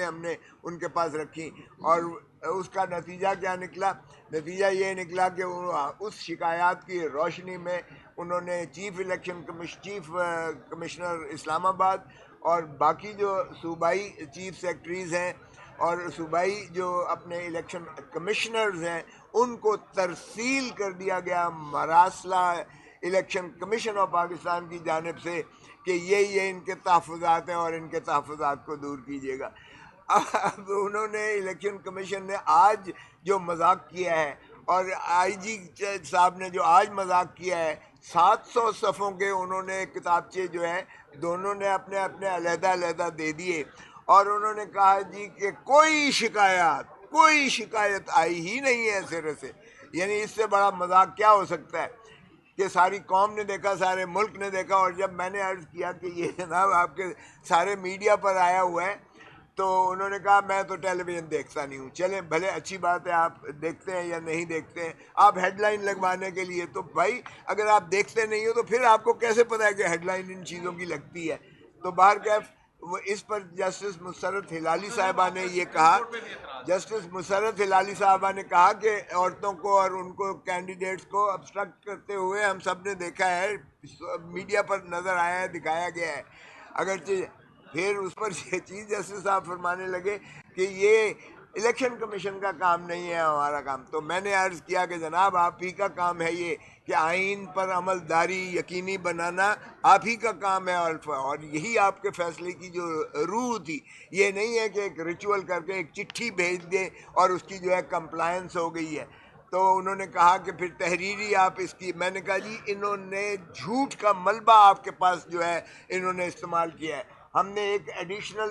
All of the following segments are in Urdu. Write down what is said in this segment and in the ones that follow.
درخواستیں ہم نے ان کے پاس رکھی، اور اس کا نتیجہ کیا نکلا؟ نتیجہ یہ نکلا کہ اس شکایات کی روشنی میں انہوں نے چیف کمشنر اسلام آباد اور باقی جو صوبائی چیف سیکرٹریز ہیں اور صوبائی جو اپنے الیکشن کمشنرز ہیں ان کو ترسیل کر دیا گیا مراسلہ الیکشن کمیشن آف پاکستان کی جانب سے کہ یہ ان کے تحفظات ہیں اور ان کے تحفظات کو دور کیجیے گا۔ اب انہوں نے الیکشن کمیشن نے آج جو مذاق کیا ہے اور آئی جی صاحب نے جو آج مذاق کیا ہے، 700 صفحوں کے انہوں نے کتابچے جو ہیں دونوں نے اپنے اپنے علیحدہ علیحدہ دے دیے، اور انہوں نے کہا جی کہ کوئی شکایت آئی ہی نہیں ہے سرے سے۔ یعنی اس سے بڑا مذاق کیا ہو سکتا ہے کہ ساری قوم نے دیکھا، سارے ملک نے دیکھا، اور جب میں نے عرض کیا کہ یہ جناب آپ کے سارے میڈیا پر آیا ہوا ہے تو انہوں نے کہا میں تو ٹیلی ویژن دیکھتا نہیں ہوں۔ چلیں بھلے اچھی بات ہے، آپ دیکھتے ہیں یا نہیں دیکھتے ہیں، آپ ہیڈ لائن لگوانے کے لیے تو بھائی اگر آپ دیکھتے نہیں ہو تو پھر آپ کو کیسے پتہ ہے کہ ہیڈ لائن ان چیزوں کی لگتی ہے؟ تو بہرکیف اس پر جسٹس مسرت ہلالی صاحبہ نے یہ کہا، جسٹس مسرت ہلالی صاحبہ نے کہا کہ عورتوں کو اور ان کو کینڈیڈیٹس کو ابسٹرکٹ کرتے ہوئے ہم سب نے دیکھا ہے، میڈیا پر نظر آیا ہے، دکھایا گیا ہے۔ اگرچہ پھر اس پر یہ چیز جسٹس صاحب فرمانے لگے کہ یہ الیکشن کمیشن کا کام نہیں ہے، ہمارا کام۔ تو میں نے عرض کیا کہ جناب آپ ہی کا کام ہے یہ کہ آئین پر عمل داری یقینی بنانا آپ ہی کا کام ہے، اور یہی آپ کے فیصلے کی جو روح تھی۔ یہ نہیں ہے کہ ایک ریچول کر کے ایک چٹھی بھیج دیں اور اس کی جو ہے کمپلائنس ہو گئی ہے۔ تو انہوں نے کہا کہ پھر تحریری آپ اس کی، میں نے کہا جی انہوں نے جھوٹ کا ملبہ آپ کے پاس جو ہے انہوں نے استعمال کیا ہے۔ ہم نے ایک ایڈیشنل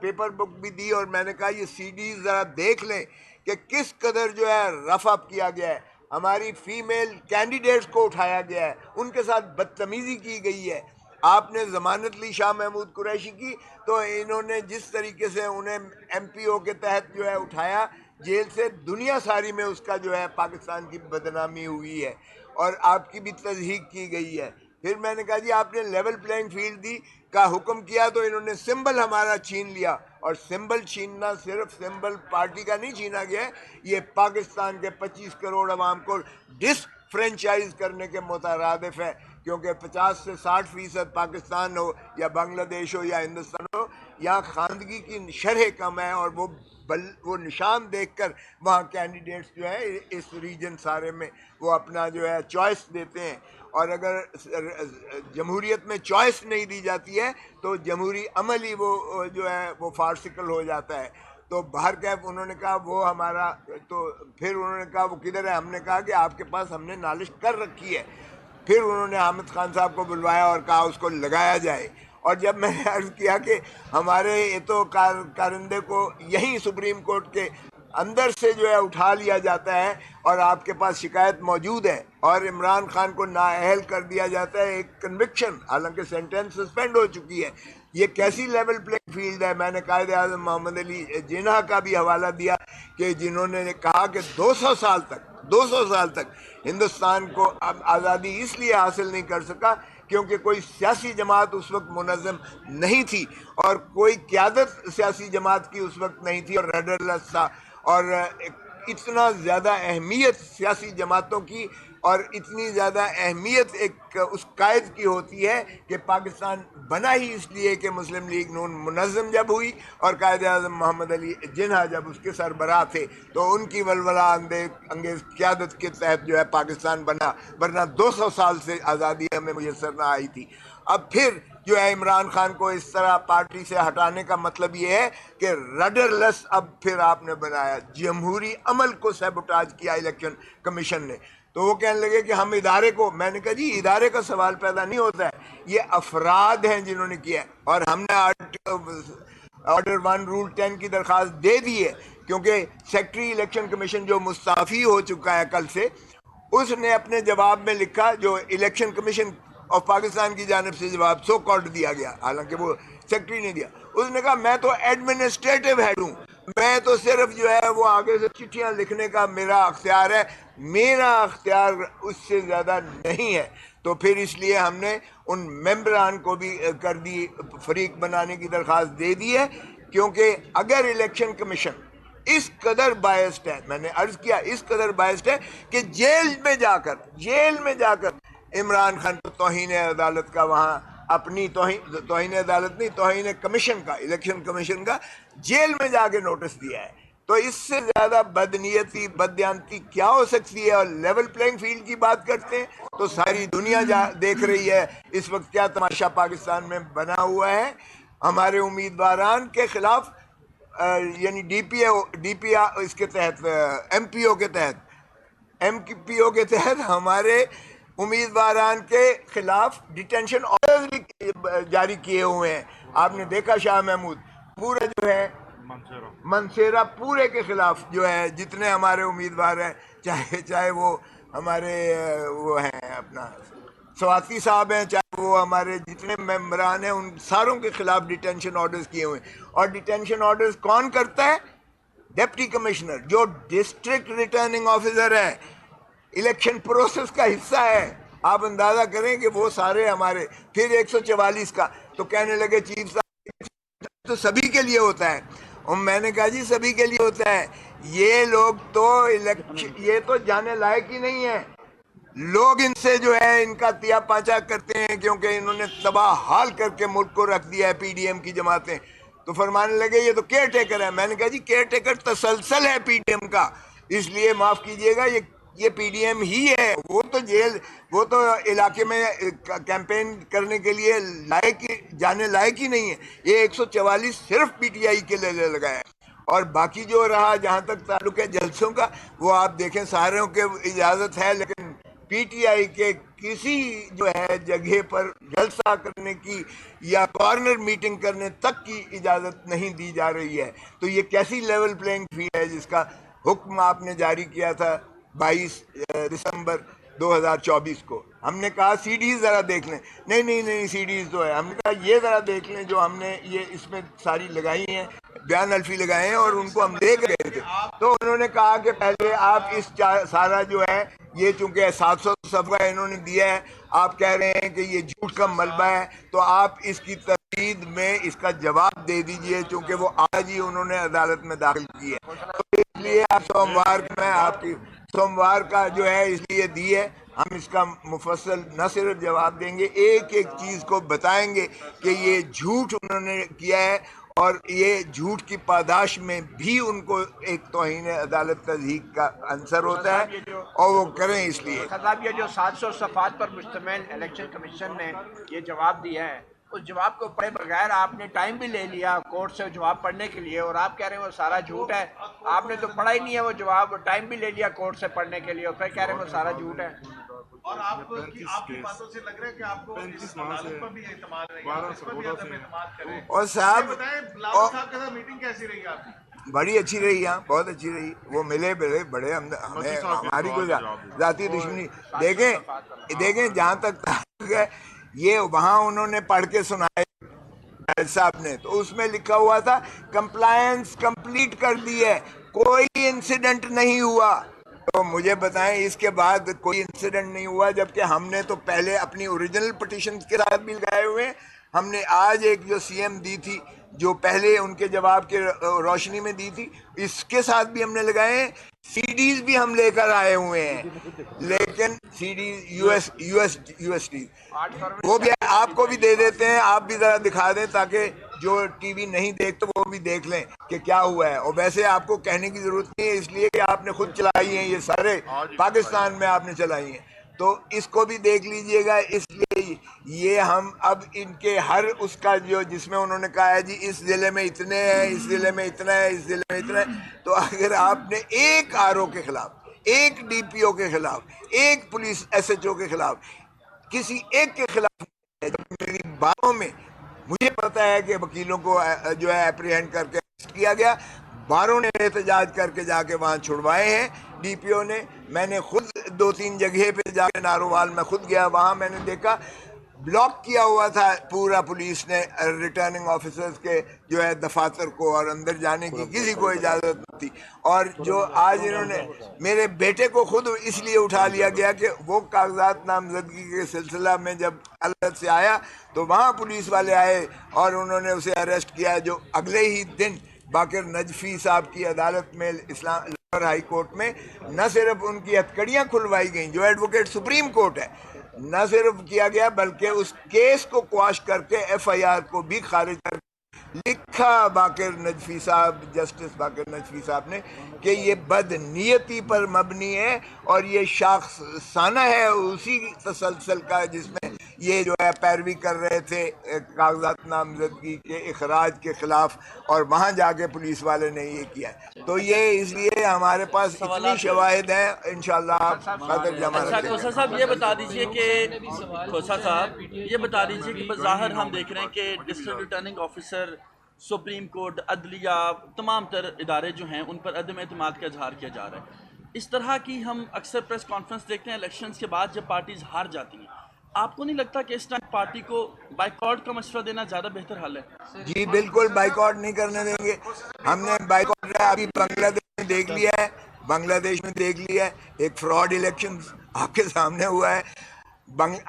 پیپر بک بھی دی اور میں نے کہا یہ سی ڈیز ذرا دیکھ لیں کہ کس قدر جو ہے رف اپ کیا گیا ہے، ہماری فیمیل کینڈیڈیٹس کو اٹھایا گیا ہے، ان کے ساتھ بدتمیزی کی گئی ہے۔ آپ نے ضمانت لی شاہ محمود قریشی کی تو انہوں نے جس طریقے سے انہیں ایم پی او کے تحت جو ہے اٹھایا جیل سے، دنیا ساری میں اس کا جو ہے پاکستان کی بدنامی ہوئی ہے اور آپ کی بھی تضحیق کی گئی ہے۔ پھر میں نے کہا جی آپ نے لیول پلینگ فیلڈ دی کا حکم کیا تو انہوں نے سمبل ہمارا چھین لیا، اور سمبل چھیننا صرف سمبل پارٹی کا نہیں چھینا گیا ہے، یہ پاکستان کے 25 کروڑ عوام کو ڈس فرینچائز کرنے کے مترادف ہے، کیونکہ 50 سے 60% پاکستان ہو یا بنگلہ دیش ہو یا ہندوستان ہو، یہاں خواندگی کی شرح کم ہے، اور وہ نشان دیکھ کر وہاں کینڈیڈیٹس جو ہے اس ریجن سارے میں وہ اپنا جو ہے چوائس دیتے ہیں، اور اگر جمہوریت میں چوائس نہیں دی جاتی ہے تو جمہوری عمل ہی وہ جو ہے وہ فارسیکل ہو جاتا ہے۔ تو بہرکیف انہوں نے کہا وہ ہمارا، تو پھر انہوں نے کہا وہ کدھر ہے؟ ہم نے کہا کہ آپ کے پاس ہم نے نالش کر رکھی ہے۔ پھر انہوں نے حامد خان صاحب کو بلوایا اور کہا اس کو لگایا جائے، اور جب میں نے عرض کیا کہ ہمارے تو کارندے کو یہیں سپریم کورٹ کے اندر سے جو ہے اٹھا لیا جاتا ہے اور آپ کے پاس شکایت موجود ہے، اور عمران خان کو نااہل کر دیا جاتا ہے ایک کنوکشن، حالانکہ سینٹنس سسپینڈ ہو چکی ہے، یہ کیسی لیول پلینگ فیلڈ ہے؟ میں نے قائد اعظم محمد علی جناح کا بھی حوالہ دیا کہ جنہوں نے کہا کہ 200 سال تک ہندوستان کو اب آزادی اس لیے حاصل نہیں کر سکا کیونکہ کوئی سیاسی جماعت اس وقت منظم نہیں تھی، اور کوئی قیادت سیاسی جماعت کی اس وقت نہیں تھی، اور ریڈرلیس تھا، اور اتنا زیادہ اہمیت سیاسی جماعتوں کی اور اتنی زیادہ اہمیت ایک اس قائد کی ہوتی ہے کہ پاکستان بنا ہی اس لیے کہ مسلم لیگ نون منظم جب ہوئی اور قائد اعظم محمد علی جناح جب اس کے سربراہ تھے تو ان کی ولولہ انگیز قیادت کے تحت جو ہے پاکستان بنا، ورنہ 200 سال سے آزادی ہمیں میسر نہ آئی تھی۔ اب پھر جو ہے عمران خان کو اس طرح پارٹی سے ہٹانے کا مطلب یہ ہے کہ رڈر لیس اب پھر آپ نے بنایا، جمہوری عمل کو سیبوٹاج کیا الیکشن کمیشن نے۔ تو وہ کہنے لگے کہ ہم ادارے کو، میں نے کہا جی ادارے کا سوال پیدا نہیں ہوتا ہے، یہ افراد ہیں جنہوں نے کیا ہے، اور ہم نے آرڈر 1 رول 10 کی درخواست دے دی ہے، کیونکہ سیکرٹری الیکشن کمیشن جو مستعفی ہو چکا ہے کل سے، اس نے اپنے جواب میں لکھا، جو الیکشن کمیشن آف پاکستان کی جانب سے جواب سو کالڈ دیا گیا، حالانکہ وہ سیکرٹری نے دیا، اس نے کہا میں تو ایڈمنسٹریٹو ہیڈ ہوں، میں تو صرف جو ہے وہ آگے سے چٹھیاں لکھنے کا میرا اختیار ہے، میرا اختیار اس سے زیادہ نہیں ہے۔ تو پھر اس لیے ہم نے ان ممبران کو بھی کر دی، فریق بنانے کی درخواست دے دی ہے کیونکہ اگر الیکشن کمیشن اس قدر بائسڈ ہے، میں نے عرض کیا اس قدر بائسڈ ہے کہ جیل میں جا کر عمران خان کو توہین عدالت کا وہاں اپنی توہین عدالت نہیں، توہین کمیشن کا، الیکشن کمیشن کا جیل میں جا کے نوٹس دیا ہے. تو اس سے زیادہ بدنیتی بددیانتی کیا ہو سکتی ہے؟ اور لیول پلینگ فیلڈ کی بات کرتے ہیں تو ساری دنیا دیکھ رہی ہے اس وقت کیا تماشا پاکستان میں بنا ہوا ہے. ہمارے امیدواران کے خلاف یعنی ڈی پی اس کے تحت ایم پی او کے تحت ہمارے امیدواران کے خلاف ڈیٹینشن آرڈرز بھی جاری کیے ہوئے ہیں. آپ نے دیکھا شاہ محمود پورا جو ہے منصیرہ پورے کے خلاف جو ہے جتنے ہمارے امیدوار ہیں، چاہے وہ ہمارے وہ ہیں اپنا سواتی صاحب ہیں، چاہے وہ ہمارے جتنے ممبران ہیں، ان ساروں کے خلاف ڈیٹینشن آرڈرز کیے ہوئے ہیں. اور ڈیٹینشن آرڈرز کون کرتا ہے؟ ڈپٹی کمشنر، جو ڈسٹرکٹ ریٹرننگ آفیسر ہے، الیکشن پروسیس کا حصہ ہے. آپ اندازہ کریں کہ وہ سارے ہمارے پھر 144 کا تو کہنے لگے چیف صاحب تو سبھی کے لیے ہوتا ہے. اور میں نے کہا جی سبھی کے لیے ہوتا ہے. یہ لوگ تو یہ تو جانے لائق ہی نہیں ہے. لوگ ان سے جو ہے ان کا تیا پاچا کرتے ہیں کیونکہ انہوں نے تباہ حال کر کے ملک کو رکھ دیا ہے پی ڈی ایم کی جماعتیں. تو فرمانے لگے یہ تو کیئر ٹیکر ہے. میں نے کہا جی کیئر ٹیکر تسلسل ہے پی ڈی ایم کا، اس لیے معاف کیجئے گا یہ پی ڈی ایم ہی ہے. وہ تو علاقے میں کیمپین کرنے کے لیے جانے لائق ہی نہیں ہے. یہ 144 صرف پی ٹی آئی کے لیے لگا ہے. اور باقی جو رہا جہاں تک تعلق ہے جلسوں کا، وہ آپ دیکھیں ساروں کے اجازت ہے، لیکن پی ٹی آئی کے کسی جو ہے جگہ پر جلسہ کرنے کی یا کارنر میٹنگ کرنے تک کی اجازت نہیں دی جا رہی ہے. تو یہ کیسی لیول پلینگ فیلڈ ہے جس کا حکم آپ نے جاری کیا تھا 22 دسمبر 2024 کو؟ ہم نے کہا سی ڈیز ذرا دیکھ لیں. نہیں سی ڈیز تو ہے. ہم نے کہا یہ ذرا دیکھ لیں جو ہم نے یہ اس میں ساری لگائی ہیں، بیان الفی لگائے ہیں اور ان کو ہم دیکھ رہے تھے. تو انہوں نے کہا کہ پہلے آپ اس سارا جو ہے یہ چونکہ 700 صفحہ انہوں نے دیا ہے، آپ کہہ رہے ہیں کہ یہ جھوٹ کا ملبہ ہے، تو آپ اس کی تردید میں اس کا جواب دے دیجئے، چونکہ وہ آج ہی انہوں نے عدالت میں داخل کی ہے. تو اس لیے آپ سوموار کا جو ہے اس لیے دی ہے. ہم اس کا مفصل نہ صرف جواب دیں گے، ایک چیز کو بتائیں گے کہ یہ جھوٹ انہوں نے کیا ہے اور یہ جھوٹ کی پاداش میں بھی ان کو ایک توہین عدالت تضحیک کا عنصر ہوتا ہے اور وہ کریں اس لیے. صاحب یہ جو 700 صفحات پر مشتمل الیکشن کمیشن نے یہ جواب دیا ہے، اس جواب کو پڑھے بغیر آپ نے ٹائم بھی لے لیا کورٹ سے جواب پڑھنے کے لیے، اور آپ کہہ رہے ہیں وہ سارا جھوٹ ہے. آپ نے تو پڑھا ہی نہیں ہے وہ جواب، ٹائم بھی لے لیا کورٹ سے پڑھنے کے لیے، اور پھر کہہ رہے ہیں وہ سارا جھوٹ ہے. اور آپ کی باتوں سے لگ رہا ہے کہ آپ کو اس عدالت پر بھی اعتماد نہیں ہے، اس پر بھی عدم اعتماد کریں. اور صاحب بتائیں بلاول صاحب کے ساتھ میٹنگ کیسی رہی آپ کی؟ بڑی اچھی رہی. ہاں بہت اچھی رہی. وہ ملے بڑے ہمیں ہماری کوئی ذاتی دشمنی. دیکھیں جہاں تک تعلق ہے یہ وہاں انہوں نے پڑھ کے سنائے صاحب نے، تو اس میں لکھا ہوا تھا کمپلائنس کمپلیٹ کر دی ہے، کوئی انسیڈنٹ نہیں ہوا. تو مجھے بتائیں اس کے بعد کوئی انسیڈنٹ نہیں ہوا، جبکہ ہم نے تو پہلے اپنی اوریجنل پٹیشن کے ساتھ بھی لگائے ہوئے ہیں. ہم نے آج ایک جو سی ایم دی تھی جو پہلے ان کے جواب کے روشنی میں دی تھی، اس کے ساتھ بھی ہم نے لگائے ہیں. سی ڈیز بھی ہم لے کر آئے ہوئے ہیں، لیکن سی ڈیز یو ایس ڈی وہ بھی آپ کو بھی دے دیتے ہیں. آپ بھی ذرا دکھا دیں تاکہ جو ٹی وی نہیں دیکھتے وہ بھی دیکھ لیں کہ کیا ہوا ہے. اور ویسے آپ کو کہنے کی ضرورت نہیں ہے، اس لیے کہ آپ نے خود چلائی ہیں، یہ سارے پاکستان میں آپ نے چلائی ہیں. تو اس کو بھی دیکھ لیجئے گا. اس لیے یہ ہم اب ان کے ہر اس کا جس میں انہوں نے کہا ہے جی اس ضلع میں اتنے ہیں، اس ضلع میں اتنا ہے، اس ضلع میں اتنا ہے. تو اگر آپ نے ایک آر او کے خلاف، ایک ڈی پی او کے خلاف، ایک پولیس ایس ایچ او کے خلاف، کسی ایک کے خلاف میری باتوں میں مجھے پتا ہے کہ وکیلوں کو جو ہے اپریہینڈ کر کے کیا گیا، باروں نے احتجاج کر کے جا کے وہاں چھڑوائے ہیں ڈی پی او نے. میں نے خود 2-3 جگہ پہ جا کے نارووال میں خود گیا، وہاں میں نے دیکھا بلاک کیا ہوا تھا پورا پولیس نے ریٹرننگ آفیسرز کے جو ہے دفاتر کو، اور اندر جانے کی کسی کو اجازت نہیں تھی. اور جو آج انہوں نے میرے بیٹے کو خود اس لیے اٹھا لیا گیا کہ وہ کاغذات نامزدگی کے سلسلہ میں جب عدالت سے آیا تو وہاں پولیس والے آئے اور انہوں نے اسے اریسٹ کیا، جو اگلے ہی دن باقر نجفی صاحب کی عدالت میں لاہور ہائی کورٹ میں نہ صرف ان کی ہتھکڑیاں کھلوائی گئیں جو ایڈوکیٹ سپریم کورٹ ہے، نہ صرف کیا گیا بلکہ اس کیس کو قواش کر کے ایف آئی آر کو بھی خارج کر لکھا باقر نجفی صاحب، جسٹس باقر نجفی صاحب نے، کہ یہ بد نیتی پر مبنی ہے اور یہ شاخسانہ ہے اسی تسلسل کا جس میں یہ جو ہے پیروی کر رہے تھے کاغذات نامزدگی کے اخراج کے خلاف، اور وہاں جا کے پولیس والے نے یہ کیا. تو یہ اس لیے ہمارے پاس اتنی شواہد ہیں، انشاءاللہ آپ خاطر جمع اچھا رکھیں. کھوسا صاحب یہ بتا دیجئے کہ کھوسا صاحب یہ بتا دیجئے کہ بظاہر ہم دیکھ رہے ہیں کہ district returning officer, supreme court, عدلیہ، تمام تر ادارے جو ہیں ان پر عدم اعتماد کا اظہار کیا جا رہا ہے. اس طرح کی ہم اکثر پریس کانفرنس دیکھتے ہیں الیکشنز کے بعد جب پارٹیز ہار جاتی ہیں. آپ کو نہیں لگتا کہ اس ٹائم پارٹی کو بائیکاٹ کا مشورہ دینا زیادہ بہتر حل ہے؟ جی بالکل بائیکاٹ نہیں کرنے دیں گے. ہم نے بائیکاٹ ابھی بنگلہ دیش میں دیکھ لیا ہے، بنگلہ دیش میں دیکھ لیا ہے ایک فراڈ الیکشن آپ کے سامنے ہوا ہے.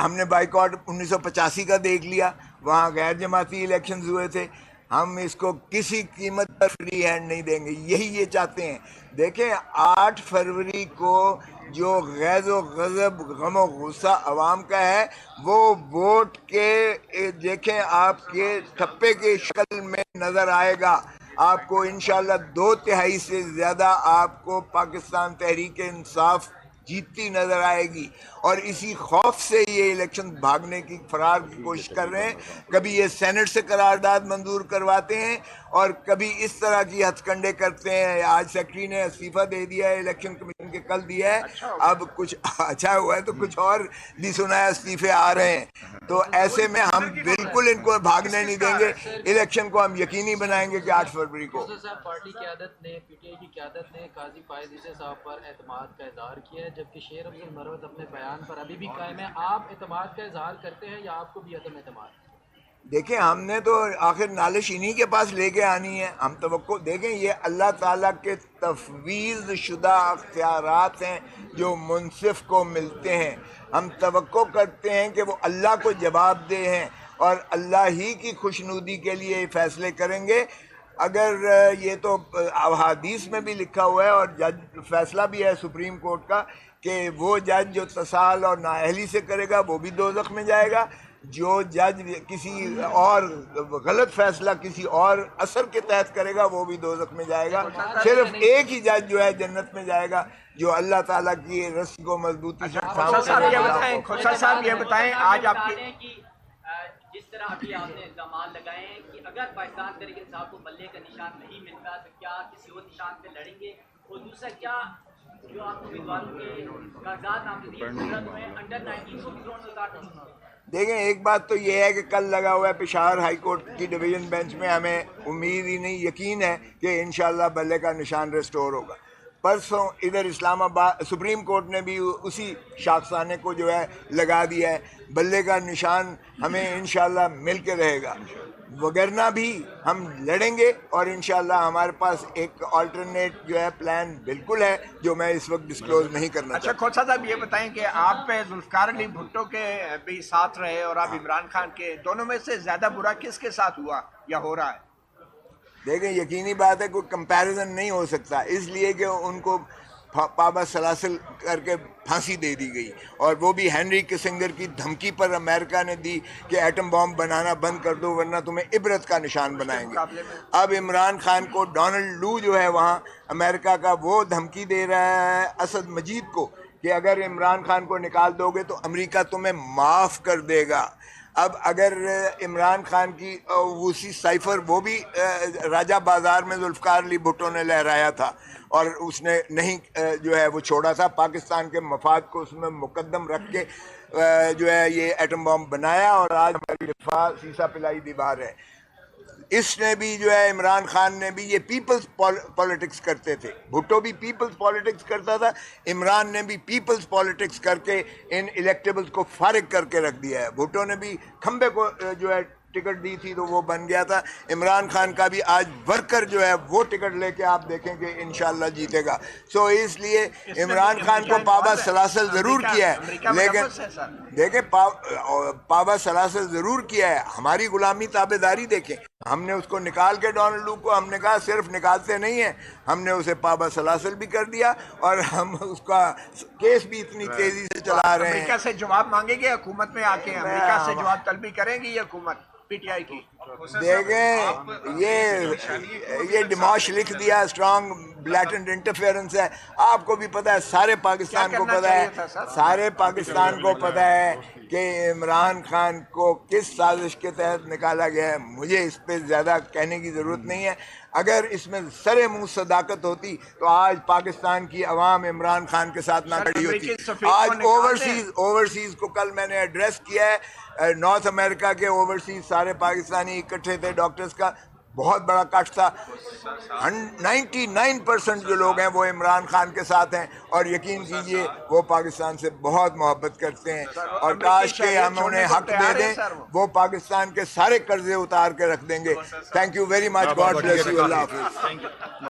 ہم نے بائیکاٹ 1985 کا دیکھ لیا، وہاں غیر جماعتی الیکشنز ہوئے تھے. ہم اس کو کسی قیمت پر فری ہینڈ نہیں دیں گے، یہی یہ چاہتے ہیں. دیکھیں 8 فروری کو جو غیظ و غضب، غم و غصہ عوام کا ہے وہ ووٹ کے دیکھیں آپ کے ٹھپے کی شکل میں نظر آئے گا. آپ کو انشاءاللہ 2/3 سے زیادہ آپ کو پاکستان تحریک انصاف جیتتی نظر آئے گی. اور اسی خوف سے یہ الیکشن بھاگنے کی، فرار کی کوشش کر رہے ہیں. کبھی یہ سینٹ سے قرارداد منظور کرواتے ہیں اور کبھی اس طرح کی ہتھ کنڈے کرتے ہیں. آج سیکرٹری نے استعفیٰ دے دیا ہے الیکشن کمیشن کے، کل دیا ہے. اب کچھ اچھا ہوا ہے تو کچھ اور بھی سنا ہے استعفے آ رہے ہیں. تو ایسے میں ہم بالکل ان کو بھاگنے نہیں دیں گے. الیکشن کو ہم یقینی بنائیں گے کہ 8 فروری کو. پارٹی قیادت نے، پی ٹی آئی کی قیادت نے قاضی فائز عیسی صاحب پر اعتماد کا اظہار کیا ہے، جبکہ شیر افضل مروت اپنے بیان پر ابھی بھی قائم ہے. آپ اعتماد کا اظہار کرتے ہیں یا آپ کو بھی عدم اعتماد؟ دیکھیں ہم نے تو آخر نالش انہی کے پاس لے کے آنی ہے. ہم توقع دیکھیں یہ اللہ تعالیٰ کے تفویض شدہ اختیارات ہیں جو منصف کو ملتے ہیں. ہم توقع کرتے ہیں کہ وہ اللہ کو جواب دہ ہیں اور اللہ ہی کی خوشنودی کے لیے فیصلے کریں گے. اگر یہ تو احادیث میں بھی لکھا ہوا ہے اور جج فیصلہ بھی ہے سپریم کورٹ کا کہ وہ جج جو تصال اور نااہلی سے کرے گا وہ بھی دوزخ میں جائے گا. جو جج کسی اور غلط فیصلہ کسی اور اثر کے تحت کرے گا وہ بھی دوزخ میں جائے گا. صرف ایک ہی جج جو ہے جنت میں جائے گا جو اللہ تعالیٰ کی رسی کو مضبوطی سے کھوسا صاحب یہ بتائیں آج آپ کی جس طرح ابھی آپ نے الزامات لگائے ہیں کہ اگر پاکستان تحریک انصاف کو بلے کا نشان نہیں ملتا تو کیا کسی اور نشان پہ لڑیں گے؟ اور دوسرا کیا جو آپ امیدواروں کے کاغذات نامزدگی ہوئے انڈر 19 کو بھی گراؤنڈ سے اتار دیں؟ دیکھیں ایک بات تو یہ ہے کہ کل لگا ہوا ہے پشاور ہائی کورٹ کی ڈویژن بینچ میں. ہمیں امید ہی نہیں، یقین ہے کہ انشاءاللہ بلے کا نشان ریسٹور ہوگا. پرسوں ادھر اسلام آباد سپریم کورٹ نے بھی اسی شاخسانے کو جو ہے لگا دیا ہے. بلے کا نشان ہمیں انشاءاللہ مل کے رہے گا، وگرنہ بھی ہم لڑیں گے. اور انشاءاللہ ہمارے پاس ایک آلٹرنیٹ جو ہے پلان بالکل ہے جو میں اس وقت ڈسکلوز نہیں کرنا اچھا چاہتا. کھوسا صاحب یہ بتائیں کہ آپ پہ ذوالفقار علی بھٹو کے بھی ساتھ رہے اور آپ عمران خان کے، دونوں میں سے زیادہ برا کس کے ساتھ ہوا یا ہو رہا ہے؟ دیکھیں یقینی بات ہے کوئی کمپیریزن نہیں ہو سکتا، اس لیے کہ ان کو پابند سلاسل کر کے پھانسی دے دی گئی، اور وہ بھی ہینری کسنگر کی دھمکی پر امریکہ نے دی کہ ایٹم بام بنانا بند کر دو ورنہ تمہیں عبرت کا نشان بنائیں گے. اب عمران خان کو ڈونلڈ لو جو ہے وہاں امریکہ کا وہ دھمکی دے رہا ہے اسد مجید کو کہ اگر عمران خان کو نکال دو گے تو امریکہ تمہیں معاف کر دے گا. اب اگر عمران خان کی اسی سائفر وہ بھی راجہ بازار میں ذوالفقار علی بھٹو نے لہرایا تھا اور اس نے نہیں جو ہے وہ چھوڑا تھا، پاکستان کے مفاد کو اس میں مقدم رکھ کے جو ہے یہ ایٹم بام بنایا اور آج ہماری دفاع سیسا پلائی دیوار ہے. اس نے بھی جو ہے عمران خان نے بھی یہ پیپلز پالیٹکس کرتے تھے. بھٹو بھی پیپلز پالیٹکس کرتا تھا, عمران نے بھی پیپلز پالیٹکس کر کے ان الیکٹیبلز کو فارغ کر کے رکھ دیا ہے. بھٹو نے بھی کھمبے کو جو ہے ٹکٹ دی تھی تو وہ بن گیا تھا. عمران خان کا بھی آج ورکر جو ہے وہ ٹکٹ لے کے آپ دیکھیں کہ انشاءاللہ جیتے گا. سو اس لیے عمران خان کو پابا سلاسل ضرور کیا ہے, لیکن دیکھیں پابا سلاسل ضرور کیا ہے. ہماری غلامی تابع داری دیکھیں, ہم نے اس کو نکال کے ڈونلڈ لوک کو ہم نے کہا صرف نکالتے نہیں ہیں, ہم نے اسے پابا سلاسل بھی کر دیا اور ہم اس کا کیس بھی اتنی تیزی سے چلا رہے ہیں. امریکہ سے جواب مانگیں گے حکومت میں آ کے, امریکہ سے جواب طلبی کریں گی یہ حکومت پی ٹی آئی کی؟ دیکھیں یہ ڈماش لکھ دیا, اسٹرانگ بلیٹنٹ انٹرفیئرنس ہے. آپ کو بھی پتہ ہے, سارے پاکستان کو پتہ ہے, سارے پاکستان کو پتہ ہے کہ عمران خان کو کس سازش کے تحت نکالا گیا ہے. مجھے اس پہ زیادہ کہنے کی ضرورت نہیں ہے. اگر اس میں سر منہ صداقت ہوتی تو آج پاکستان کی عوام عمران خان کے ساتھ نہ کھڑی ہوتی. آج اوورسیز کو کل میں نے ایڈریس کیا ہے, نارتھ امریکہ کے اوورسیز سارے پاکستانی اکٹھے تھے, ڈاکٹرز کا بہت بڑا کٹ تھا. 99% جو لوگ ہیں وہ عمران خان کے ساتھ ہیں اور یقین کیجئے وہ پاکستان سے بہت محبت کرتے ہیں, اور کاش کہ ہم انہیں حق دے دیں, وہ پاکستان کے سارے قرضے اتار کے رکھ دیں گے. Thank you very much, God bless you, اللہ حافظ.